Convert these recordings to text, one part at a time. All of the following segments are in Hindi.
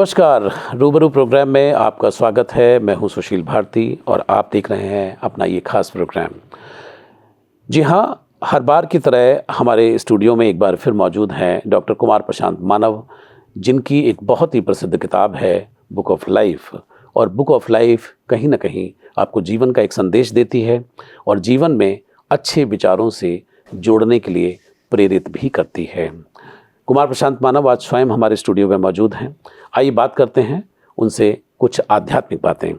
नमस्कार। रूबरू प्रोग्राम में आपका स्वागत है। मैं हूं सुशील भारती और आप देख रहे हैं अपना ये खास प्रोग्राम। जी हाँ, हर बार की तरह हमारे स्टूडियो में एक बार फिर मौजूद हैं डॉक्टर कुमार प्रशांत मानव, जिनकी एक बहुत ही प्रसिद्ध किताब है बुक ऑफ लाइफ। और बुक ऑफ लाइफ कहीं ना कहीं आपको जीवन का एक संदेश देती है और जीवन में अच्छे विचारों से जोड़ने के लिए प्रेरित भी करती है। कुमार प्रशांत मानव आज स्वयं हमारे स्टूडियो में मौजूद हैं। आइए बात करते हैं उनसे कुछ आध्यात्मिक बातें।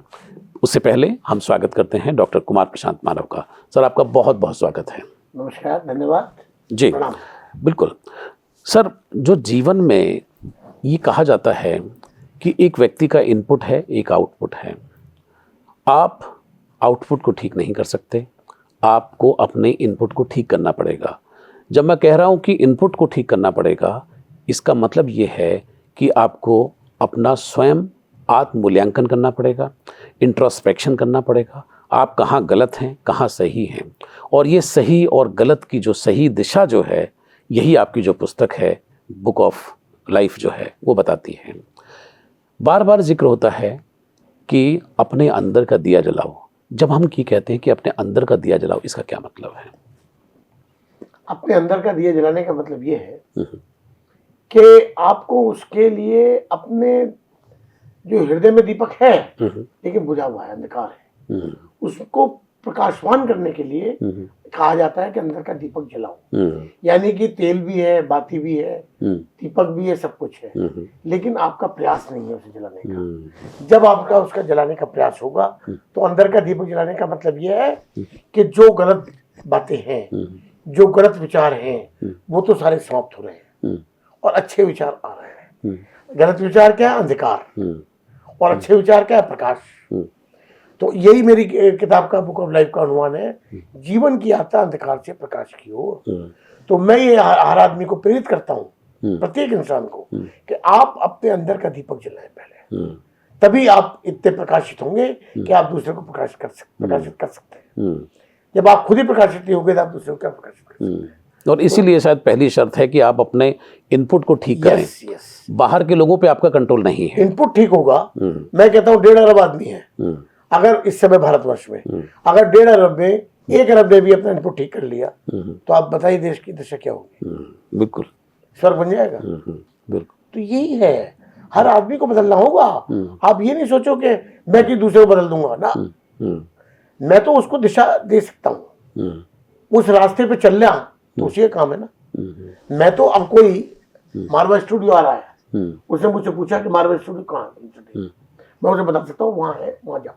उससे पहले हम स्वागत करते हैं डॉक्टर कुमार प्रशांत मानव का। सर, आपका बहुत बहुत स्वागत है। नमस्कार, धन्यवाद जी। बिल्कुल सर, जो जीवन में ये कहा जाता है कि एक व्यक्ति का इनपुट है, एक आउटपुट है। आप आउटपुट को ठीक नहीं कर सकते, आपको अपने इनपुट को ठीक करना पड़ेगा। जब मैं कह रहा हूँ कि इनपुट को ठीक करना पड़ेगा, इसका मतलब ये है कि आपको अपना स्वयं आत्ममूल्यांकन करना पड़ेगा, इंट्रोस्पेक्शन करना पड़ेगा। आप कहाँ गलत हैं, कहाँ सही हैं, और ये सही और गलत की जो सही दिशा जो है, यही आपकी जो पुस्तक है बुक ऑफ लाइफ जो है वो बताती है। बार बार जिक्र होता है कि अपने अंदर का दिया जलाओ। जब हम ये कहते हैं कि अपने अंदर का दिया जलाओ, इसका क्या मतलब है? अपने अंदर का दिया जलाने का मतलब ये है कि आपको उसके लिए अपने जो हृदय में दीपक है लेकिन बुझा हुआ है, अंधकार है, उसको प्रकाशवान करने के लिए कहा जाता है कि अंदर का दीपक जलाओ। यानी कि तेल भी है, बाती भी है, दीपक भी है, सब कुछ है, लेकिन आपका प्रयास नहीं है उसे जलाने का। जब आपका उसका जलाने का प्रयास होगा तो अंदर का दीपक जलाने का मतलब यह है कि जो गलत बातें हैं, जो गलत विचार हैं, वो तो सारे समाप्त हो रहे हैं और अच्छे विचार आ रहे हैं। गलत विचार क्या है? अंधकार। और अच्छे विचार क्या है? प्रकाश। तो यही मेरी किताब का बुक ऑफ लाइफ का अनुमान है, जीवन की यात्रा अंधकार से प्रकाश की ओर। तो मैं ये हर आदमी को प्रेरित करता हूँ, प्रत्येक इंसान को, कि आप अपने अंदर का दीपक जलाएं पहले, तभी आप इतने प्रकाशित होंगे कि आप दूसरे को प्रकाशित कर सकते हैं। जब आप खुद ही प्रकाशित नहीं होंगे तो आप दूसरे को क्या प्रकाशित कर सकते हैं? और इसीलिए शायद पहली शर्त है कि आप अपने इनपुट को ठीक करें। बाहर के लोगों पे आपका कंट्रोल नहीं है। इनपुट ठीक होगा। मैं कहता हूँ 1.5 अरब आदमी है अगर इस समय भारतवर्ष में, अगर 1.5 अरब में 1 अरब ने भी अपना इनपुट ठीक कर लिया तो आप बताइए देश की दशा क्या होगी? बिल्कुल स्वर्ग बन जाएगा। बिल्कुल। तो यही है, हर आदमी को बदलना होगा। आप ये नहीं सोचो कि मैं कि दूसरे को बदल दूंगा ना। मैं तो उसको दिशा दे सकता हूँ, उस रास्ते पे चल रहा, तो उसी का काम है ना। मैं तो अब कोई मार्वल स्टूडियो आ रहा है, उसने मुझसे पूछा कि मार्वल स्टूडियो कहाँ है, मैं उसे बता सकता हूँ वहां है, वहां जाओ।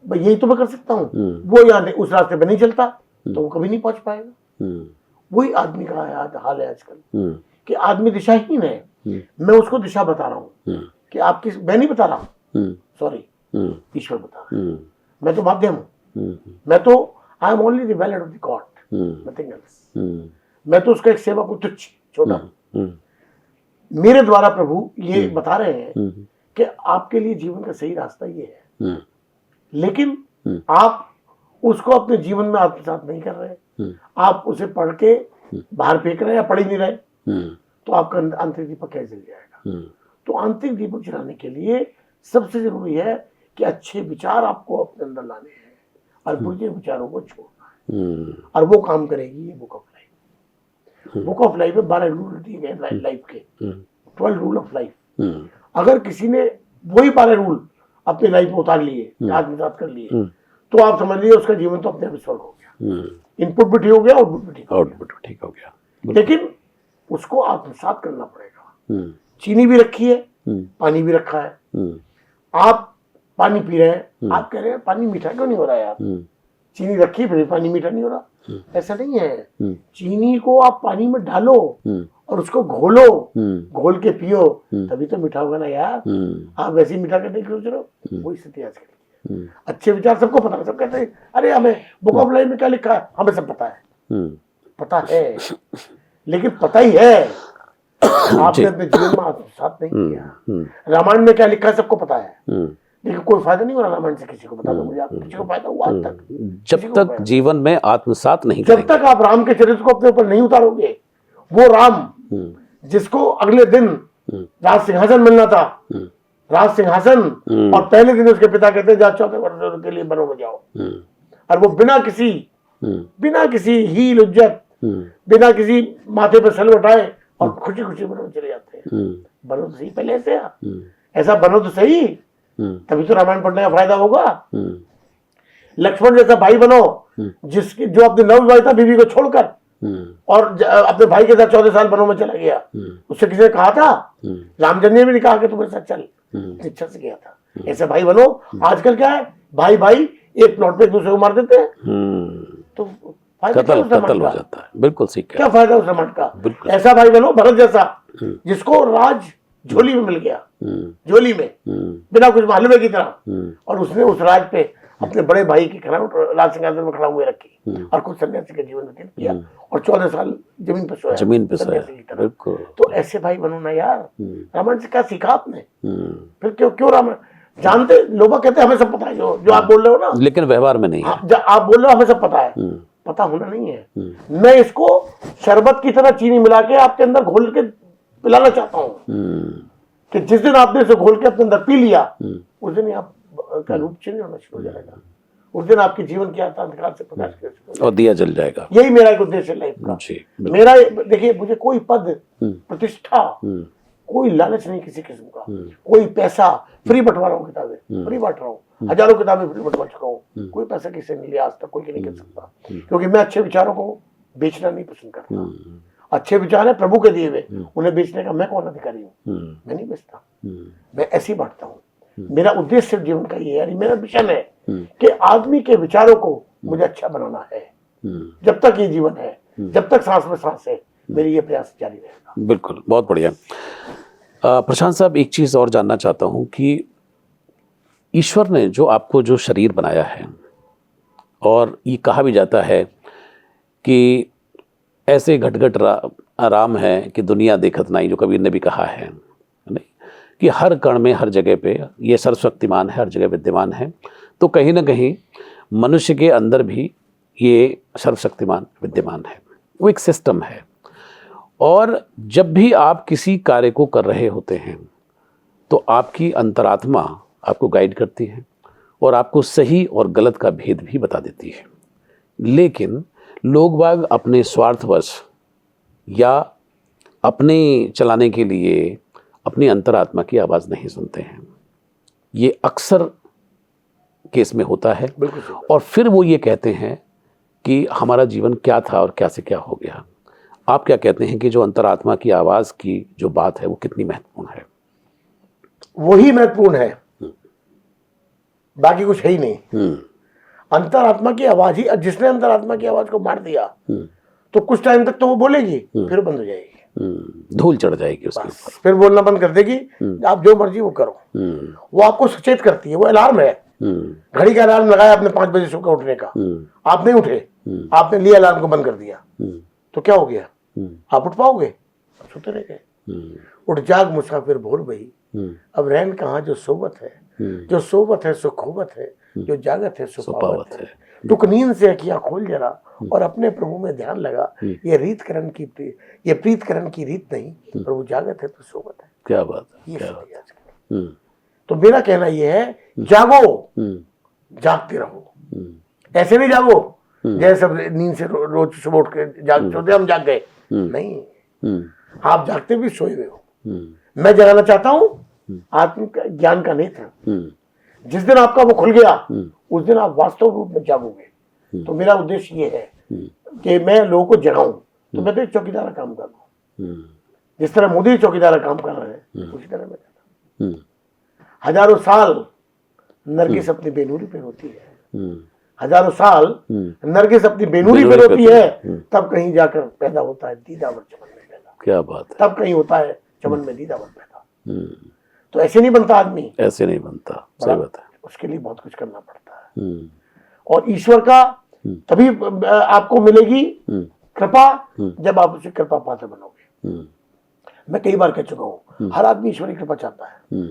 भाई यही तो मैं कर सकता हूँ। वो यहाँ नहीं, उस रास्ते पे नहीं चलता तो वो कभी नहीं पहुंच पाएगा। वही आदमी का हाल है आजकल कि आदमी दिशाहीन है। मैं उसको दिशा बता रहा हूँ कि आप किस, मैं नहीं बता रहा हूँ, सॉरी, ईश्वर बता रहा है। मैं तो माध्यम हूँ, मैं तो I am only the wallet of the God, nothing else. मैं तो उसका एक सेवक हूँ, तुच्छ, छोटा। मेरे द्वारा प्रभु ये बता रहे हैं कि आपके लिए जीवन का सही रास्ता ये है, लेकिन आप उसको अपने जीवन में आत्मसात नहीं कर रहे। आप उसे पढ़ के बाहर फेंक रहे हैं या पढ़ ही नहीं रहे, तो आपका आंतरिक दीपक कैसे जल जाएगा? तो आंतरिक दीपक जलाने के लिए सबसे जरूरी है कि अच्छे विचार आपको अपने अंदर लाने हैं और बुरे विचारों को छोड़ना है, और वो काम करेगी ये book of life. Book of life में 12 रूल दिए गए लाइफ के, 12 रूल ऑफ लाइफ। अगर किसी ने वही 12 रूल अपनी लाइफ में उतार लिए, आत्मसात कर लिए, तो आप समझ लीजिए उसका जीवन तो अपने आप स्वर्ग हो गया। इनपुट भी ठीक हो गया, आउटपुट भी ठीक हो गया। लेकिन उसको आत्मसात करना पड़ेगा। चीनी भी रखी है, पानी भी रखा है। आप पानी पी रहे हैं, आप कह रहे हैं पानी मीठा क्यों नहीं हो रहा है यार? चीनी रखी फिर पानी मीठा नहीं हो रहा, ऐसा नहीं है। चीनी को आप पानी में डालो और उसको घोलो, घोल के पियो, तभी तो मीठा होगा ना यार। आप वैसे ही मीठा करने की सोच रहे हो, वही स्थिति आजकल की है। अच्छे विचार सबको पता है, सब कहते हैं अरे हमें बुक ऑफ लाइफ में क्या लिखा है, हमें सब पता है। पता है, लेकिन पता ही है, आपने अपने जीवन में आत्मसात नहीं किया। रामायण में क्या लिखा है सबको पता है, लेकिन कोई फायदा नहीं हो रहा रामायण से। किसी को बता दो मुझे, आप किसी को फायदा हुआ आज तक? जब तक जीवन में आत्मसात नहीं जब तक आप राम के चरित्र को अपने ऊपर नहीं उतारोगे, वो राम जिसको अगले दिन राज सिंहासन मिलना था, राज सिंहासन, और पहले दिन उसके पिता कहते हैं जा 14 वर्ष के लिए बनों में जाओ, और वो बिना किसी हील इज्जत, बिना किसी माथे पर सल उठाए और खुशी खुशी बनों में चले जाते हैं। बनो तो सही पहले से, ऐसा बनो तो सही, तभी तो रामायण पढ़ने का फायदा होगा। लक्ष्मण जैसा भाई बनो, जो अपने नवविवाहिता बीवी को छोड़कर और अपने भाई के साथ 14 साल बनों में चला गया। उससे किसी ने कहा था? रामचंद्र ने भी नहीं कहा कि तुम्हारे साथ चल, इच्छा से गया था। ऐसे भाई बनो। आजकल क्या है, भाई भाई एक प्लॉट पे एक दूसरे को मार देते हैं, तो कत्ल हो जाता है। बिल्कुल सीख क्या फायदा उस रामायण का? ऐसा भाई बनो भरत जैसा, जिसको राज झोली में मिल गया, झोली में बिना कुछ मालूम की तरह, और उसने उस राज पे अपने बड़े भाई की खराउट लाल सिंहासन में खड़ा हुए रखी और कुछ सन्यासी का जीवन व्यतीत किया और 14 साल जमीन पे सोया। तो ऐसे भाई बनो ना यार। रामायण से क्या सीखा आपने? फिर क्यों रामायण जानते? लोग कहते हैं हमें सब पता है, जो आप बोल रहे हो ना, लेकिन व्यवहार में नहीं है। आप बोल रहे हो हमें सब पता है, पता होना नहीं है। मैं इसको शरबत की तरह चीनी मिला के आपके अंदर घोल के पिलाना चाहता हूँ कि जिस दिन आपने इसे घोल के अपने अंदर पी लिया, उस दिन आप का रूप चेंज होना शुरू हो जाएगा। उस दिन आपके जीवन की अंधकार से प्रकाश और दिया जल जाएगा। यही मेरा एक उद्देश्य है लाइफ का। मेरा देखिए, मुझे कोई पद प्रतिष्ठा, कोई लालच नहीं किसी किस्म का, कोई पैसा। फ्री बंटवा रहा हूँ किताबें, फ्री बांट रहा हूँ, हजारों किताबें फ्री बंटवा चुका हूँ। कोई पैसा किसी ने लिया आज तक, कोई नहीं कर सकता, क्योंकि मैं अच्छे विचारों को बेचना नहीं पसंद करता। अच्छे विचार है प्रभु के दिए हुए, उन्हें बेचने का मैं कौन अधिकारी हूँ? मैं नहीं बेचता, मैं ऐसे ही बांटता हूँ। मेरा उद्देश्य सिर्फ जीवन का ये है, मेरा मिशन है कि आदमी के विचारों को मुझे अच्छा बनाना है। जब तक ये जीवन है, जब तक सांस में सांस है, मेरी ये प्रयास जारी रहेगा। बिल्कुल, बहुत बढ़िया। प्रशांत साहब, एक चीज और जानना चाहता हूं कि ईश्वर ने जो शरीर बनाया है, और ये कहा भी जाता है कि ऐसे घटघट राम है कि दुनिया देखत नहीं, जो कबीर ने भी कहा है कि हर कण में, हर जगह पे ये सर्वशक्तिमान है, हर जगह विद्यमान है। तो कहीं ना कहीं मनुष्य के अंदर भी ये सर्वशक्तिमान विद्यमान है, वो एक सिस्टम है। और जब भी आप किसी कार्य को कर रहे होते हैं तो आपकी अंतरात्मा आपको गाइड करती है और आपको सही और गलत का भेद भी बता देती है। लेकिन लोग बाग अपने स्वार्थवश या अपने चलाने के लिए अपनी अंतरात्मा की आवाज़ नहीं सुनते हैं। ये अक्सर केस में होता है। और फिर वो ये कहते हैं कि हमारा जीवन क्या था और क्या से क्या हो गया। आप क्या कहते हैं कि जो अंतरात्मा की आवाज़ की जो बात है वो कितनी महत्वपूर्ण है? वही महत्वपूर्ण है, बाकी कुछ है ही नहीं। अंतरात्मा की आवाज ही, जिसने अंतरात्मा की आवाज को मार दिया तो कुछ टाइम तक तो वो बोलेगी, फिर बंद हो जाएगी, धूल चढ़ जाएगी उसके ऊपर, फिर बोलना बंद कर देगी। आप जो मर्जी वो करो। वो आपको सचेत करती है, वो अलार्म है। घड़ी का अलार्म लगाया आपने 5 बजे सुबह उठने का, आप नहीं उठे, आपने लिया अलार्म को बंद कर दिया, तो क्या हो गया? आप उठ पाओगे? सोते रह गए। उठ जाग मुसाफिर भोर भई, अब रैन कहाँ जो सोबत है, जो सोबत है सो खोबत है, जो जागत है सो पावत है। टुक नींद से अखियां खोल जरा और अपने प्रभु में ध्यान लगा। ये प्रीत करण की रीत नहीं, प्रभु जागत है तो सोबत है। क्या बात है, ये आजकल। तो मेरा कहना ये है, जागो, जागते रहो। ऐसे नहीं जागो जैसे सब नींद से रोज सुबह उठ के सोते हम जाग गए, नहीं, आप जागते भी सोए हुए हो। मैं जगाना चाहता हूँ आत्म ज्ञान का नेत्र। जिस दिन आपका वो खुल गया, उस दिन आप वास्तव रूप में जागोगे। तो मेरा उद्देश्य ये है कि मैं लोगों को जगाऊं। तो मैं तो एक चौकीदार का काम कर रहा हूँ, जिस तरह मोदी चौकीदार का काम कर रहे हैं, उसी तरह मैं करता हूँ। हजारों साल नरगिस अपनी बेनूरी पे रोती है, हजारों साल नरगिस अपनी बेनूरी पे रोती है, तब कहीं जाकर पैदा होता है दीदावर चमन में पैदा। क्या बात है, तब कहीं होता है चमन में दीदावर पैदा। तो ऐसे नहीं बनता आदमी, ऐसे नहीं बनता। सही बात है, उसके लिए बहुत कुछ करना पड़ता है। और ईश्वर का तभी आपको मिलेगी कृपा, जब आप उसे कृपा पात्र बनोगे। मैं कई बार कह चुका हूँ, हर आदमी ईश्वरी कृपा चाहता है,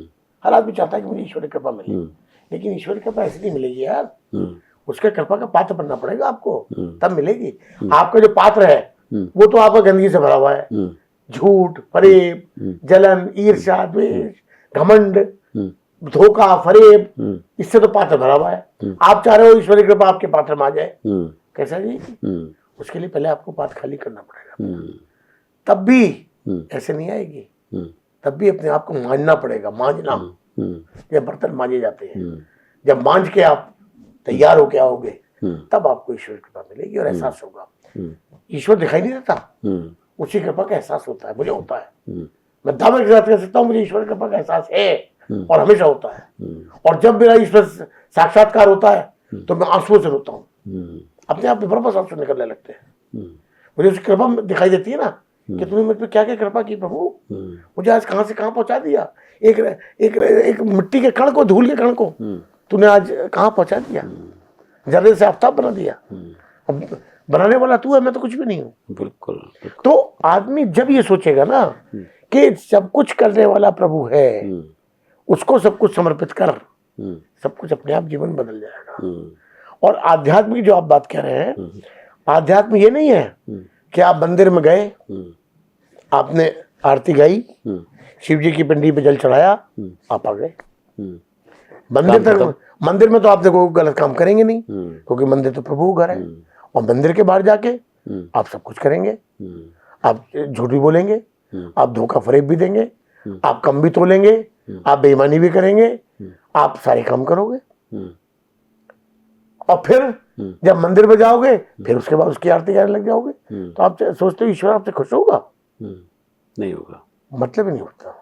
हर आदमी चाहता है कि मुझे ईश्वरी कृपा मिले, लेकिन ईश्वरी कृपा ऐसे नहीं मिलेगी यार। उसके कृपा का पात्र बनना पड़ेगा आपको, तब मिलेगी। आपका जो पात्र है वो तो आपका गंदगी से भरा हुआ है, झूठ, फरेब, जलन, ईर्ष्या, द्वेष, घमंड, धोखा, फरेब, इससे तो पात्र भरा हुआ है। आप चाह रहे हो ईश्वर की कृपा आपके पात्र में आ जाए, कैसा जी? उसके लिए पहले आपको पात्र खाली करना पड़ेगा, तब भी ऐसे नहीं आएगी। तब भी अपने आप को मांझना पड़ेगा, मांझना। जब बर्तन मांझे जाते हैं, जब मांझ के आप तैयार होके आओगे, तब आपको ईश्वर की कृपा मिलेगी और एहसास होगा। ईश्वर दिखाई नहीं देता, उसी कृपा का एहसास होता है। मुझे होता है, मैं दावे के साथ कह सकता हूँ मुझे ईश्वर की कृपा का एहसास है और हमेशा होता है। और जब मेरा ईश्वर साक्षात्कार होता है तो मैं आंसुओं से रोता हूँ, अपने आप में बराबर आंसू निकलने लगते हैं। मुझे उसकी कृपा दिखाई देती है ना, कि तूने मुझ पर क्या क्या कृपा की प्रभु, मुझे आज कहां से कहां पहुंचा दिया। एक मिट्टी के कण को, धूल के कण को तूने आज कहां पहुंचा दिया, जर्रे से आफ्ताब बना दिया। अब बनाने वाला तू है, मैं तो कुछ भी नहीं हूं। बिल्कुल। तो आदमी जब ये सोचेगा ना कि सब कुछ करने वाला प्रभु है, उसको सब कुछ समर्पित कर, सब कुछ अपने आप जीवन बदल जाएगा। और आध्यात्मिक जो आप बात कह रहे हैं, आध्यात्म ये नहीं है कि आप मंदिर में गए, आपने आरती गाई, शिव जी की पिंडी पे जल चढ़ाया, आप आ गए मंदिर में तो आप देखो गलत काम करेंगे नहीं, क्योंकि मंदिर तो प्रभु घर है। और मंदिर के बाहर जाके आप सब कुछ करेंगे, आप झूठ भी बोलेंगे, आप धोखा फरेब भी देंगे, आप कम भी तोलेंगे, आप बेईमानी भी करेंगे, आप सारे काम करोगे। और फिर जब मंदिर में जाओगे, फिर उसके बाद उसकी आरती करने लग जाओगे, तो आप सोचते हो ईश्वर आपसे खुश होगा? नहीं होगा, मतलब ही नहीं उठता,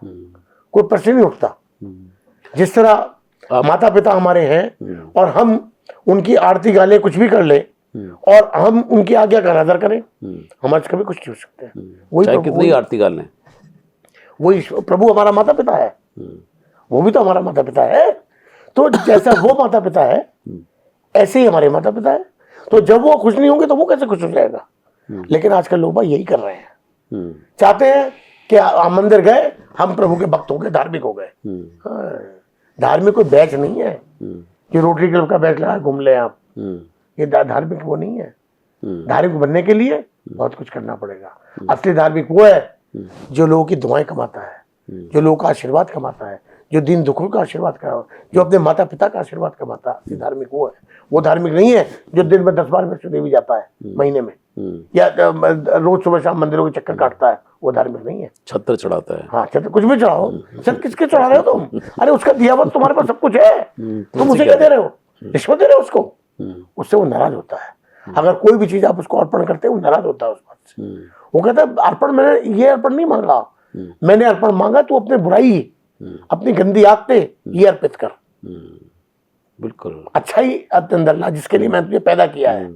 कोई प्रश्न नहीं उठता। जिस तरह माता पिता हमारे हैं और हम उनकी आरती गा ले, कुछ भी कर ले, और हम उनकी आज्ञा का आदर करें, हमारे से कभी कुछ नहीं हो सकते हैं। वही कितनी आरती गा लें, वही प्रभु हमारा माता पिता है, वो भी तो हमारा माता पिता है। तो जैसा वो माता पिता है, ऐसे ही हमारे माता पिता है। तो जब वो खुश नहीं होंगे तो वो कैसे खुश हो जाएगा? लेकिन आजकल लोग यही कर रहे हैं, चाहते हैं कि हम मंदिर गए, हम प्रभु के भक्त हो गए, धार्मिक हो गए। धार्मिक कोई बैच नहीं है कि रोटरी क्लब का बैच लगा घूम ले आप, ये धार्मिक वो नहीं है। धार्मिक बनने के लिए बहुत कुछ करना पड़ेगा। असली धार्मिक वो है जो लोगों की दुआएं कमाता है, जो लोगों का आशीर्वाद कमाता है, जो दिन दुखों का आशीर्वाद करा, जो अपने माता पिता का आशीर्वाद कमाता है। असली धार्मिक वो है। वो धार्मिक नहीं है जो दिन में 10-12 वैष्णो देवी जाता है महीने में, या रोज सुबह शाम मंदिरों के चक्कर काटता है। वो धार्मिक नहीं है। छत्र चढ़ाता है, हाँ छत्र कुछ भी चढ़ाओ, छत्र किसके चढ़ा रहे हो तुम? अरे उसका दिया हुआ तुम्हारे पास सब कुछ है, तुम उसे क्या दे रहे हो? रिश्वत दे रहे हो उसको। उससे वो नाराज होता है। अगर कोई भी चीज आप उसको अर्पण करते हो, वो नाराज होता है उस बात से। वो कहता है अर्पण, मैंने ये अर्पण नहीं मांगा, मैंने अर्पण मांगा तू अपने बुराई, अपनी गंदी आदतें ये अर्पित कर। बिल्कुल। अच्छा ही अंदर ला, जिसके लिए मैंने तुझे पैदा किया है,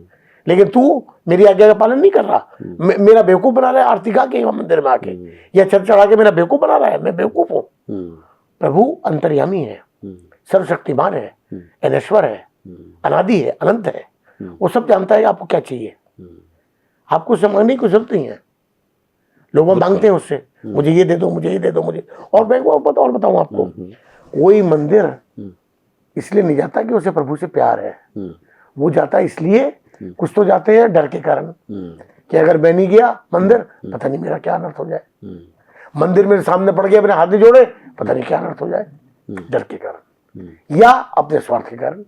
लेकिन तू मेरी आज्ञा का पालन नहीं कर रहा। मेरा बेवकूफ बना रहा है आरती गा के मंदिर में आके, या छत चढ़ा के मेरा बेवकूफ बना रहा है। मैं बेवकूफ हूँ। प्रभु अंतर्यामी है, सर्वशक्तिमान है, अनश्वर है, अनादि है, अनंत है। वो सब जानता है आपको क्या चाहिए। आपको उससे मांगने की जरूरत नहीं है। लोग मांगते हैं उससे, मुझे ये दे दो, मुझे ये दे दो, मुझे। और मैं और बताऊं आपको, कोई मंदिर इसलिए नहीं जाता कि उसे प्रभु से प्यार है। वो जाता है इसलिए, कुछ तो जाते हैं डर के कारण कि अगर मैं नहीं गया मंदिर, पता नहीं मेरा क्या अनर्थ हो जाए। मंदिर मेरे सामने पड़ गया, अपने हाथ नहीं जोड़े, पता नहीं क्या अनर्थ हो जाए। डर के कारण या अपने स्वार्थ के कारण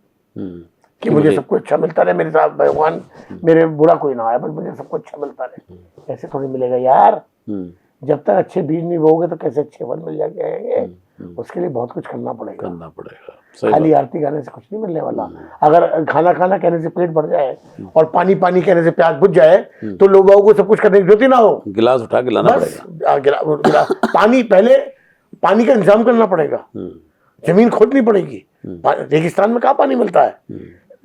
कि मुझे सब कुछ अच्छा मिलता रहे, मेरे साथ भगवान, मेरे बुरा कोई ना आए, बस मुझे सब कुछ अच्छा मिलता रहे। ऐसे थोड़ी मिलेगा यार। जब तक अच्छे बीज नहीं बोगे तो कैसे अच्छे फल मिल जाएंगे? उसके लिए बहुत कुछ करना पड़ेगा। खाली आरती गाने से कुछ नहीं मिलने वाला। अगर खाना खाना कहने से पेट भर जाए और पानी पानी कहने से प्यास बुझ जाए, तो लोगों को सब कुछ करने की जरूरत ही ना हो। गिलास उठा के लाना पड़ेगा। पानी पहले, पानी का इंतजाम करना पड़ेगा। जमीन खोदनी पड़ेगी। रेगिस्तान में कहाँ पानी मिलता है?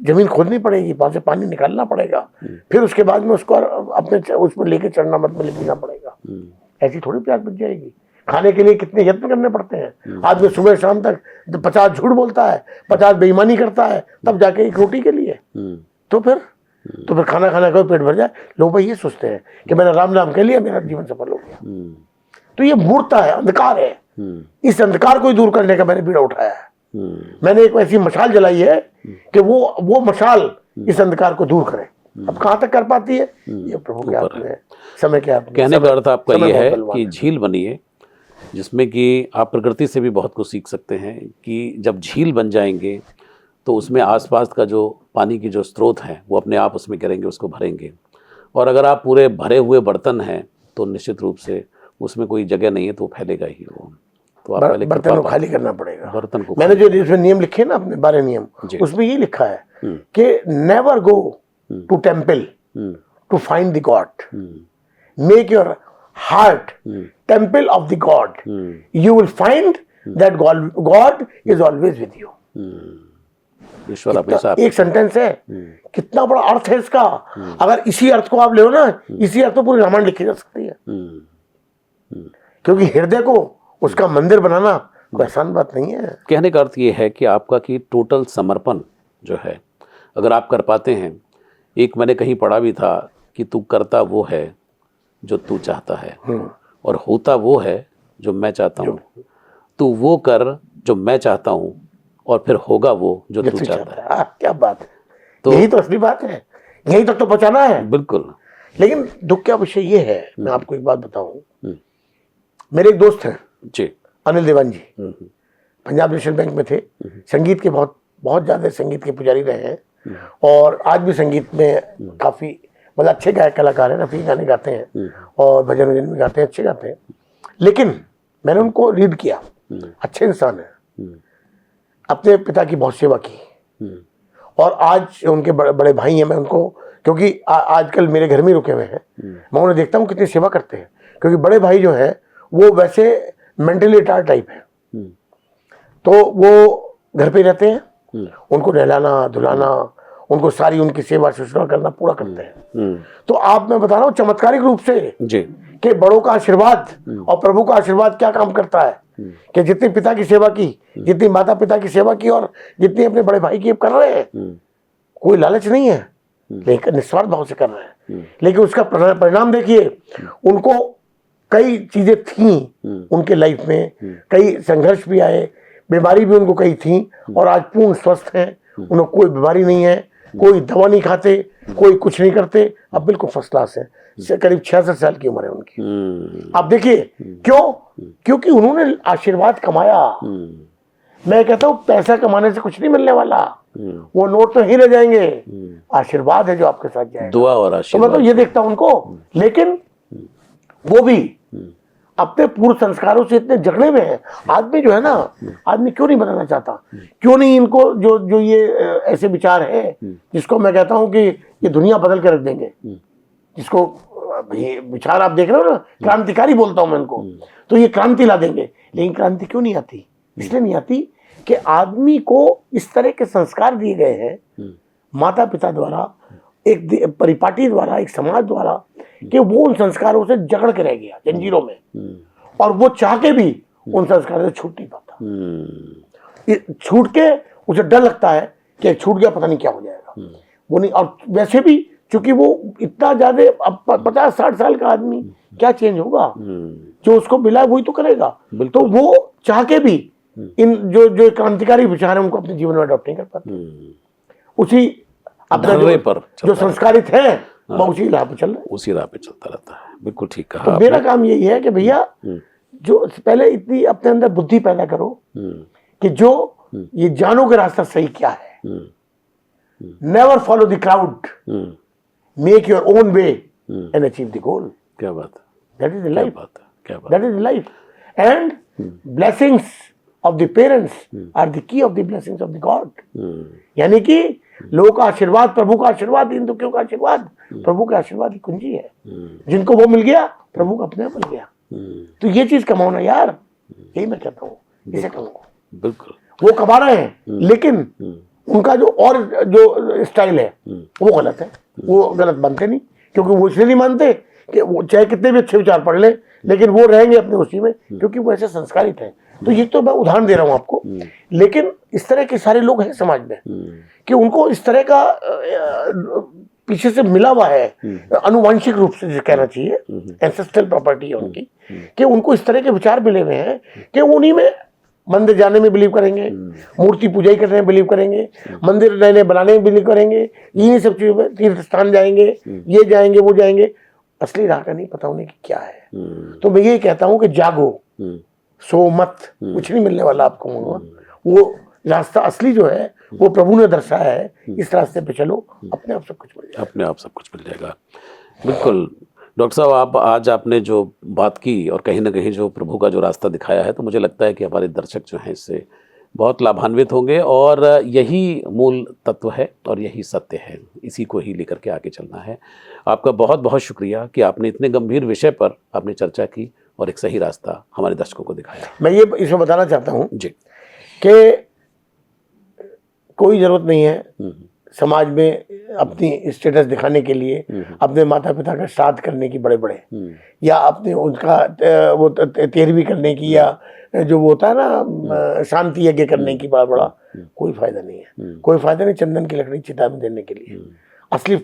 जमीन खोदनी पड़ेगी, वहां से पानी निकालना पड़ेगा, फिर उसके बाद में उसको अपने उसमें लेके चढ़ना, मत में पीना पड़ेगा। ऐसी थोड़ी प्यास बुझ जाएगी। खाने के लिए कितने यत्न करने पड़ते हैं। आदमी सुबह शाम तक 50 झूठ बोलता है, 50 बेईमानी करता है, तब जाके एक रोटी के लिए। तो फिर खाना खाना का पेट भर जाए। लोग भाई ये सोचते हैं कि मैंने राम नाम कह लिया, मेरा जीवन सफल हो गया। तो ये मूर्खता है, अंधकार है। इस अंधकार को दूर करने का मैंने बीड़ा उठाया है। मैंने एक ऐसी मशाल जलाई है कि वो मशाल इस अंधकार को दूर करे। अब कहाँ तक कर पाती है ये प्रभु के हाथ में है, समय के हाथ में। कहने का अर्थ आपका समय ये है बहुत बलवान कि झील बनिए, जिसमें कि आप प्रकृति से भी बहुत कुछ सीख सकते हैं कि जब झील बन जाएंगे तो उसमें आसपास का जो पानी की जो स्रोत हैं वो अपने आप उसमें गिरेंगे, उसको भरेंगे। और अगर आप पूरे भरे हुए बर्तन हैं तो निश्चित रूप से उसमें कोई जगह नहीं है तो फैलेगा ही वो। तो आप पहले बर्तन को खाली करना पड़ेगा। बर्तन को मैंने जो इसमें नियम लिखे ना अपने 12 नियम, उसमें ये लिखा है कि never go to temple to find the god, make your heart temple of the god, you will find that god is always with you. ईश्वर हमेशा एक सेंटेंस है, कितना बड़ा अर्थ है इसका। अगर इसी अर्थ को आप ले ना, इसी अर्थ को पूरी रामायण लिखी जा सकती है। क्योंकि हृदय को उसका मंदिर बनाना कोई आसान बात नहीं है। कहने का अर्थ ये है कि आपका कि टोटल समर्पण जो है अगर आप कर पाते हैं, एक मैंने कहीं पढ़ा भी था कि तू करता वो है जो तू चाहता है और होता वो है जो मैं चाहता हूँ। तू वो कर जो मैं चाहता हूँ और फिर होगा वो जो तू चाहता है। क्या बात है, तो यही तो असली बात है, यही तक तो पहुंचाना है। बिल्कुल। लेकिन दुख का विषय ये है, मैं आपको एक बात बताऊं, मेरे एक दोस्त हैं जी, अनिल देवान जी, पंजाब नेशनल बैंक में थे, संगीत के बहुत बहुत ज्यादा संगीत के पुजारी रहे हैं और आज भी संगीत में काफी मतलब अच्छे गायक कलाकार हैं, रफी गाने गाते हैं और भजन वजन भी गाते हैं, अच्छे गाते हैं। लेकिन मैंने उनको रीड किया, अच्छे इंसान है, अपने पिता की बहुत सेवा की और आज उनके बड़े भाई हैं। मैं उनको क्योंकि आजकल मेरे घर में रुके हुए हैं, मैं उन्हें देखता हूँ कितनी सेवा करते हैं। क्योंकि बड़े भाई जो हैं वो वैसे मेंटली रिटायर्ड टाइप है, तो वो घर पे रहते हैं, उनको नहलाना धुलाना, उनको सारी उनकी सेवा शुश्रूषा करना पूरा करते हैं। तो आप मैं बता रहा हूँ चमत्कारिक रूप से जी कि बड़ों का आशीर्वाद और प्रभु का आशीर्वाद क्या काम करता है कि जितनी पिता की सेवा की, जितनी माता पिता की सेवा की और जितनी अपने बड़े भाई की कर रहे हैं, कोई लालच नहीं है, लेकिन निस्वार्थ भाव से कर रहे हैं। लेकिन उसका परिणाम देखिए, उनको कई चीजें थी उनके लाइफ में, कई संघर्ष भी आए, बीमारी भी उनको कई थी और आज पूर्ण स्वस्थ हैं, उन्हें कोई बीमारी नहीं है, कोई दवा नहीं खाते, कोई कुछ नहीं करते, अब बिल्कुल फर्स्ट क्लास है। करीब 66 साल की उम्र है उनकी। आप देखिए क्यों? क्योंकि उन्होंने आशीर्वाद कमाया। मैं कहता हूँ पैसा कमाने से कुछ नहीं मिलने वाला, वो नोट तो ही रह जाएंगे, आशीर्वाद है जो आपके साथ जाएगा, दुआ और आशीर्वाद। तो मैं तो ये देखता हूँ उनको। लेकिन वो भी अपने पूर्व संस्कारों से इतने झगड़े में है। आदमी जो है ना, आदमी क्यों नहीं बनाना चाहता, क्यों नहीं इनको जो ये ऐसे विचार है जिसको मैं कहता हूँ कि ये दुनिया बदल के रख देंगे, जिसको ये विचार आप देख रहे हो ना, क्रांतिकारी बोलता हूँ मैं इनको, तो ये क्रांति ला देंगे। लेकिन क्रांति क्यों नहीं आती? इसलिए नहीं आती कि आदमी को इस तरह के संस्कार दिए गए हैं माता पिता द्वारा, एक परिपाटी द्वारा, एक समाज द्वारा, कि वो उन संस्कारों से जकड़ के रह गया जंजीरों में, और वो चाह के भी उन संस्कारों से छूट नहीं पाता। छूट के उसे डर लगता है कि छूट गया पता नहीं क्या हो जाएगा, वो नहीं। और वैसे भी चूंकि वो इतना ज्यादा, अब 50-60 साल का आदमी क्या चेंज होगा, जो उसको मिला वही तो करेगा। तो वो चाह के भी इन जो क्रांतिकारी विचार है उनको अपने जीवन में अडॉप्ट नहीं कर पाते, उसी अपने पर जो संस्कारित है वो उसी राह पे चल रहा है, उसी राह पे चलता रहता है। बिल्कुल ठीक कहा। तो मेरा काम यही है कि भैया जो पहले इतनी अपने अंदर बुद्धि पैदा करो कि जो ये जानो कि रास्ता सही क्या है। Never follow the crowd, make your own way and achieve the goal. क्या बात है, दैट इज द लाइफ, क्या बात, that is the life. And blessings of the parents are the key of the blessings of the god. यानी कि लोगों का आशीर्वाद, प्रभु का आशीर्वाद, इन दुखियों का आशीर्वाद प्रभु का आशीर्वाद की कुंजी है। जिनको वो मिल गया प्रभु का अपने आप मिल गया। तो ये चीज कमाओ ना यार, यही मैं कहता हूँ, इसे कमाओ। बिल्कुल वो कमा रहे हैं, लेकिन उनका जो स्टाइल है वो गलत है, वो गलत मानते नहीं, क्योंकि वो इसलिए नहीं मानते कि वो चाहे कितने भी अच्छे विचार पढ़ ले, लेकिन वो रहेंगे अपने उसी में, क्योंकि वो ऐसे संस्कारित है। तो ये तो मैं उदाहरण दे रहा हूँ आपको, लेकिन इस तरह के सारे लोग हैं समाज में कि उनको इस तरह का पीछे से मिला हुआ है, अनुवांशिक रूप से जो कहना चाहिए, एंसेस्ट्रल प्रॉपर्टी है उनकी, कि उनको इस तरह के विचार मिले हुए हैं कि उन्हीं में मंदिर जाने में बिलीव करेंगे, मूर्ति पूजा ही करने में बिलीव करेंगे, मंदिर नए नए बनाने में बिलीव करेंगे, इन्हीं सब चीजों में तीर्थ स्थान जाएंगे, ये जाएंगे वो जाएंगे, असली राह का नहीं पता उन्हें कि क्या है। तो मैं यही कहता हूँ कि जागो, सो मत, कुछ नहीं मिलने वाला आपको। वो रास्ता असली जो है वो प्रभु ने दर्शाया है, इस रास्ते पे चलो, अपने आप सब कुछ मिल जाएगा। अपने आप सब कुछ मिल जाएगा। बिल्कुल डॉक्टर साहब, आज आपने जो बात की और कहीं ना कहीं जो प्रभु का जो रास्ता दिखाया है, तो मुझे लगता है कि हमारे दर्शक जो हैं इससे बहुत लाभान्वित होंगे, और यही मूल तत्व है और यही सत्य है, इसी को ही लेकर के आगे चलना है। आपका बहुत बहुत शुक्रिया कि आपने इतने गंभीर विषय पर आपने चर्चा की और एक सही रास्ता हमारे दर्शकों को दिखाया। मैं ये इसमें बताना चाहता हूँ जी कि कोई जरूरत नहीं है समाज में अपनी स्टेटस दिखाने के लिए, अपने माता पिता का श्राद्ध करने की बड़े बड़े, या अपने उनका वो तेरहवीं करने की, या जो वो होता है ना शांति यज्ञ करने की, बड़ा बड़ा कोई फायदा नहीं है। कोई फायदा नहीं चंदन की लकड़ी चिता में देने के लिए। असली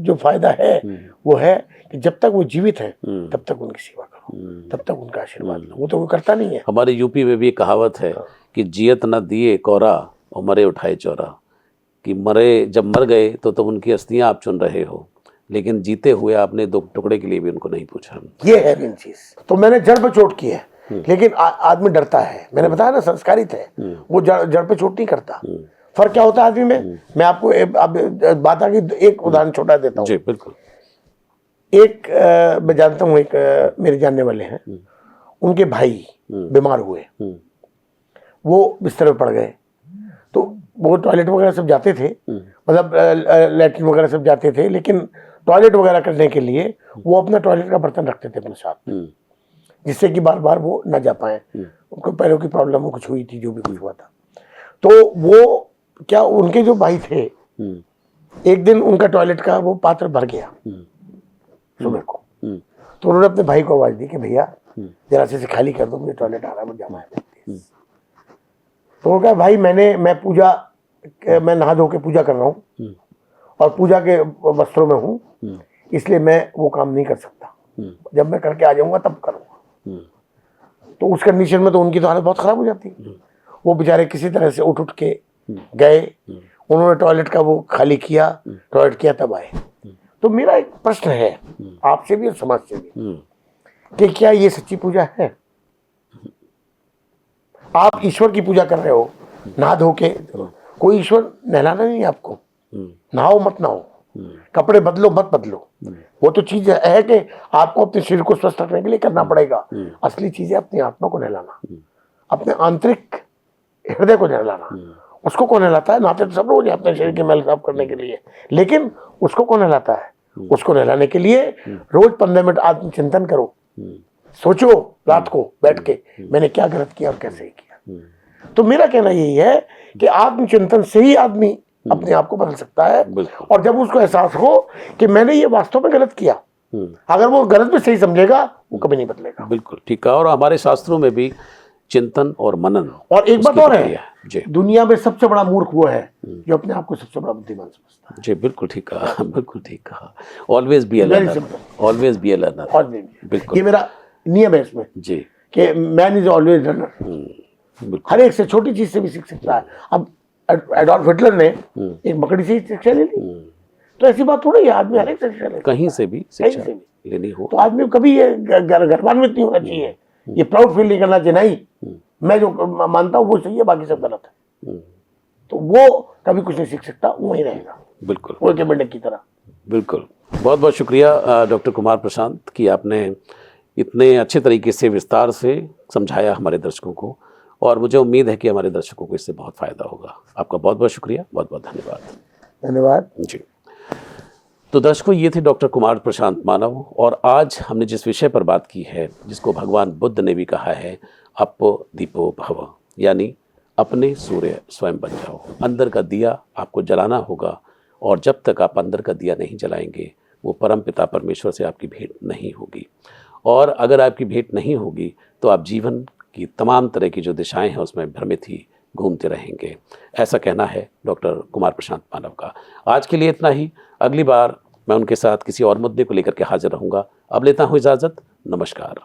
जो फायदा है वो है कि जब तक वो जीवित हैं तब तक उनकी सेवा करो, तब तक उनका आशीर्वाद लो। वो तो वो करता नहीं है। हमारे यूपी में भी एक कहावत है कि जियत न दिए कोरा और मरे उठाए चौरा, कि मरे जब मर गए तो उनकी अस्थियां आप चुन रहे हो, लेकिन जीते हुए आपने दो टुकड़े के लिए भी उनको नहीं पूछा। ये है मेन चीज। तो मैंने जड़ पे चोट की है, लेकिन आदमी डरता है। मैंने बताया ना संस्कारित है, वो जड़ पे चोट नहीं करता। फर्क क्या होता है आदमी में, मैं आपको अब बात आगे एक उदाहरण छोटा देता हूँ। जी बिल्कुल। एक मैं जानता हूँ, एक मेरे जानने वाले हैं, उनके भाई बीमार हुए, वो बिस्तर पे पड़ गए, तो वो टॉयलेट वगैरह सब जाते थे, मतलब लैट्रिन वगैरह सब जाते थे, लेकिन टॉयलेट वगैरह करने के लिए वो अपना टॉयलेट का बर्तन रखते थे अपने साथ, जिससे कि बार बार वो न जा पाए। उनको पैरों की प्रॉब्लम कुछ हुई थी, जो भी कुछ हुआ था। तो वो क्या, उनके जो भाई थे, एक दिन उनका टॉयलेट का वो पात्र भर गया सुबह को, तो उन्होंने अपने भाई को आवाज दी कि भैया जरा से खाली कर दो, मुझे टॉयलेट आ रहा है, मुझे जाना है। तो उन्होंने कहा भाई मैं नहा धो के पूजा कर रहा हूँ और पूजा के वस्त्रों में हूँ, इसलिए मैं वो काम नहीं कर सकता, जब मैं करके आ जाऊंगा तब करूँगा। तो उस कंडीशन में तो उनकी तो हालत बहुत खराब हो जाती। वो बेचारे किसी तरह से उठ के गए, उन्होंने टॉयलेट का वो खाली किया, टॉयलेट किया, तब आए। तो मेरा एक प्रश्न है आपसे भी और समाज से भी कि क्या ये सच्ची पूजा है? आप ईश्वर की पूजा कर रहे हो नहा धो के, कोई ईश्वर नहलाना नहीं आपको, नहाओ मत नहाओ, कपड़े बदलो मत बदलो, वो तो चीज है कि आपको अपने शरीर को स्वस्थ रखने के लिए करना पड़ेगा। असली चीज है अपनी आत्मा को नहलाना, अपने आंतरिक हृदय को नहलाना। उसको कौन नहलाता है? नहाते तो सब रोज अपने शरीर के मैल साफ करने के लिए, लेकिन उसको कौन नहलाता है? उसको नहलाने के लिए रोज 15 मिनट आत्मचिंतन करो, सोचो रात को बैठ के मैंने क्या गलत किया और कैसे किया। तो मेरा कहना यही है कि आत्मचिंतन से ही आदमी अपने आप को बदल सकता है, और जब उसको एहसास हो कि मैंने ये वास्तव में गलत किया, अगर वो गलत भी सही समझेगा, वो कभी नहीं बदलेगा। बिल्कुल ठीक है। और हमारे शास्त्रों में भी चिंतन और मनन, और एक बात और है, दुनिया में सबसे बड़ा मूर्ख वो है जो अपने आप को सबसे बड़ा बुद्धिमान समझता है। जी बिल्कुल ठीक कहा, बिल्कुल ठीक कहा। Always be a learner, always be a learner. बिल्कुल, ये मेरा नियम है इसमें जी, कि मैन इज ऑलवेज लर्नर। हर एक से छोटी चीज से भी सीख सकता है। अब एडोल्फ हिटलर ने एक मकड़ी से शिक्षा ले ली, तो ऐसी बात थोड़ी है, आदमी हर एक से शिक्षा ले, कहीं से भी शिक्षा लेनी हो तो आदमी कभी ये गर्वान्वित नहीं होना चाहिए, ये प्राउड फील नहीं करना चाहिए, नहीं मैं जो मानता हूँ वो सही है, बाकी सब गलत है। तो वो कभी कुछ नहीं सीख सकता, वहीं रहेगा, बिल्कुल वो के मेंढक की तरह। बिल्कुल। बहुत बहुत शुक्रिया डॉक्टर कुमार प्रशांत कि आपने इतने अच्छे तरीके से विस्तार से समझाया हमारे दर्शकों को, और मुझे उम्मीद है कि हमारे दर्शकों को इससे बहुत फ़ायदा होगा। आपका बहुत बहुत शुक्रिया, बहुत बहुत धन्यवाद। धन्यवाद जी। तो दर्शकों, ये थे डॉक्टर कुमार प्रशांत मानव, और आज हमने जिस विषय पर बात की है, जिसको भगवान बुद्ध ने भी कहा है, अपो दीपो भव, यानी अपने सूर्य स्वयं बन जाओ। अंदर का दिया आपको जलाना होगा, और जब तक आप अंदर का दिया नहीं जलाएंगे, वो परम पिता परमेश्वर से आपकी भेंट नहीं होगी। और अगर आपकी भेंट नहीं होगी तो आप जीवन की तमाम तरह की जो दिशाएं हैं उसमें भ्रमित ही घूमते रहेंगे। ऐसा कहना है डॉक्टर कुमार प्रशांत मानव का। आज के लिए इतना ही। अगली बार मैं उनके साथ किसी और मुद्दे को लेकर के हाजिर रहूँगा। अब लेता हूँ इजाज़त। नमस्कार।